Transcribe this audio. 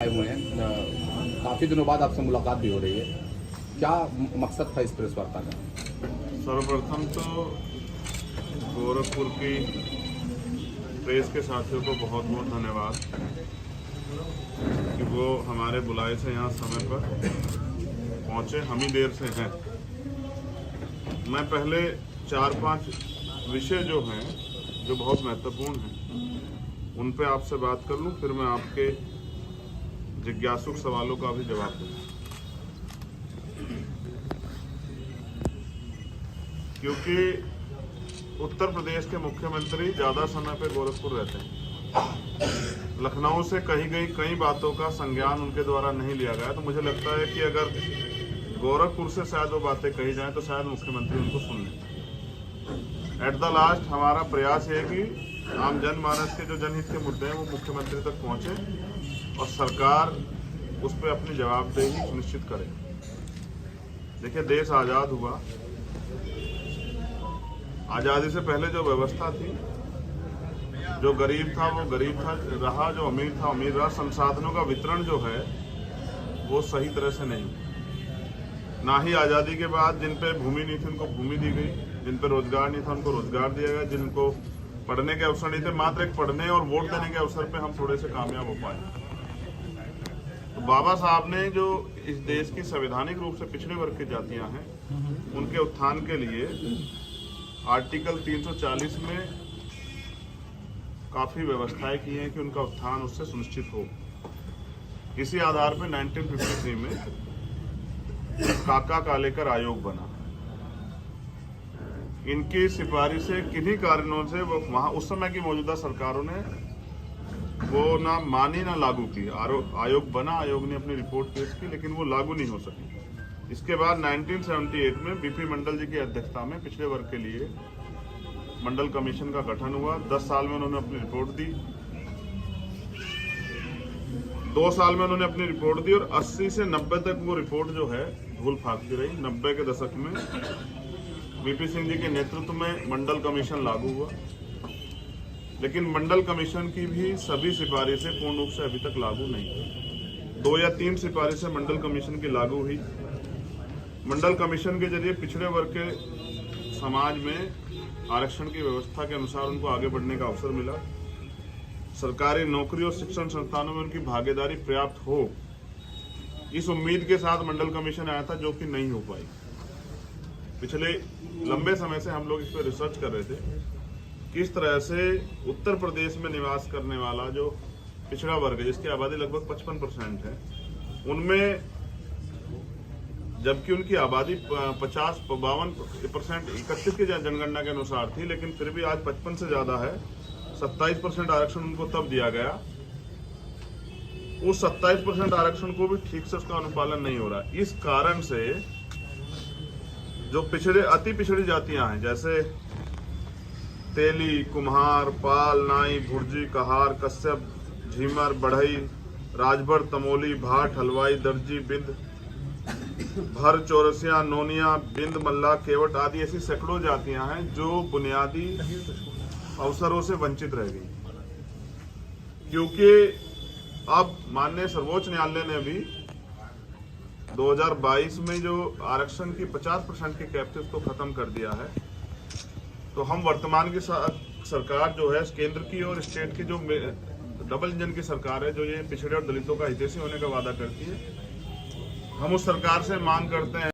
आए हुए हैं, काफ़ी दिनों बाद आपसे मुलाकात भी हो रही है। क्या मकसद था इस प्रेस वार्ता का? सर्वप्रथम तो गोरखपुर की प्रेस के साथियों को बहुत बहुत धन्यवाद कि वो हमारे बुलाए से यहाँ समय पर पहुँचे। हम ही देर से हैं। मैं पहले 4-5 विषय जो हैं जो बहुत महत्वपूर्ण हैं उन पे आपसे बात कर लूँ, फिर मैं आपके जिज्ञासुक सवालों का भी जवाब दूंगा। क्योंकि उत्तर प्रदेश के मुख्यमंत्री ज़्यादा समय पे गोरखपुर रहते हैं। लखनऊ से कही गई कई बातों का संज्ञान उनके द्वारा नहीं लिया गया, तो मुझे लगता है कि अगर गोरखपुर से शायद वो बातें कही जाएं तो शायद मुख्यमंत्री उनको सुन लें। एट द लास्ट हमारा प्रयास है कि आम जनमानस के जो जनहित के मुद्दे हैं वो मुख्यमंत्री तक पहुँचे और सरकार उस पर अपनी जवाबदेही सुनिश्चित करे। देखिए, देश आज़ाद हुआ, आज़ादी से पहले जो व्यवस्था थी, जो गरीब था वो गरीब था रहा, जो अमीर था अमीर रहा। संसाधनों का वितरण जो है वो सही तरह से नहीं। ना ही आज़ादी के बाद जिन पे भूमि नहीं थी उनको भूमि दी गई, जिन पे रोजगार नहीं था उनको रोजगार दिया गया, जिनको पढ़ने के अवसर नहीं थे, मात्र एक पढ़ने और वोट देने के अवसर पे हम थोड़े से कामयाब हो पाए। तो बाबा साहब ने जो इस देश की संवैधानिक रूप से पिछड़े वर्ग की जातियां हैं उनके उत्थान के लिए आर्टिकल 340 में काफी व्यवस्थाएं की हैं कि उनका उत्थान उससे सुनिश्चित हो। इसी आधार पर 1953 में काका कालेकर आयोग बना। इनकी सिफारिश से किन्हीं कारणों से वो वहां उस समय की मौजूदा सरकारों ने वो ना मानी ना लागू की। आयोग बना, आयोग ने अपनी रिपोर्ट पेश की, लेकिन वो लागू नहीं हो सकी। इसके बाद 1978 में बीपी मंडल जी की अध्यक्षता में पिछड़े वर्ग के लिए मंडल कमीशन का गठन हुआ। 10 साल में उन्होंने अपनी रिपोर्ट दी। 2 साल में उन्होंने अपनी रिपोर्ट दी और 80 से 90 तक वो रिपोर्ट जो है धूल फाकती रही। 90 के दशक में वीपी सिंह जी के नेतृत्व में मंडल कमीशन लागू हुआ, लेकिन मंडल कमीशन की भी सभी सिफारिशें पूर्ण रूप से अभी तक लागू नहीं। 2 या 3 सिफारिशें मंडल कमीशन की लागू हुई। मंडल कमीशन के जरिए पिछड़े वर्ग के समाज में आरक्षण की व्यवस्था के अनुसार उनको आगे बढ़ने का अवसर मिला। सरकारी नौकरी और शिक्षण संस्थानों में उनकी भागीदारी पर्याप्त हो, इस उम्मीद के साथ मंडल कमीशन आया था, जो कि नहीं हो पाई। पिछले लंबे समय से हम लोग इस पर रिसर्च कर रहे थे किस तरह से उत्तर प्रदेश में निवास करने वाला जो पिछड़ा वर्ग है, जिसकी आबादी लगभग 55% है, उनमें जबकि उनकी आबादी 50-52% 31 की जनगणना के अनुसार थी, लेकिन फिर भी आज 55 से ज्यादा है। 27% आरक्षण उनको तब दिया गया। उस 27% आरक्षण को भी ठीक से उसका अनुपालन नहीं हो रहा। इस कारण से जो अति पिछड़ी जातियां हैं, जैसे तेली, कुम्हार, पाल, नाई, भुर्जी, कहार, कश्यप, झीमर, बढ़ई, राजभर, तमोली, भाट, हलवाई, दर्जी, बिंद, भर, चौरसिया, नोनिया, बिंद, मल्ला, केवट आदि ऐसी सैकड़ों जातियां हैं जो बुनियादी अवसरों से वंचित रह गई। क्योंकि अब माननीय सर्वोच्च न्यायालय ने भी 2022 में जो आरक्षण की 50% की कैप थी उसको खत्म कर दिया है। तो हम वर्तमान की सरकार जो है केंद्र की और स्टेट की जो डबल इंजन की सरकार है, जो ये पिछड़े और दलितों का हितैषी होने का वादा करती है, हम उस सरकार से मांग करते हैं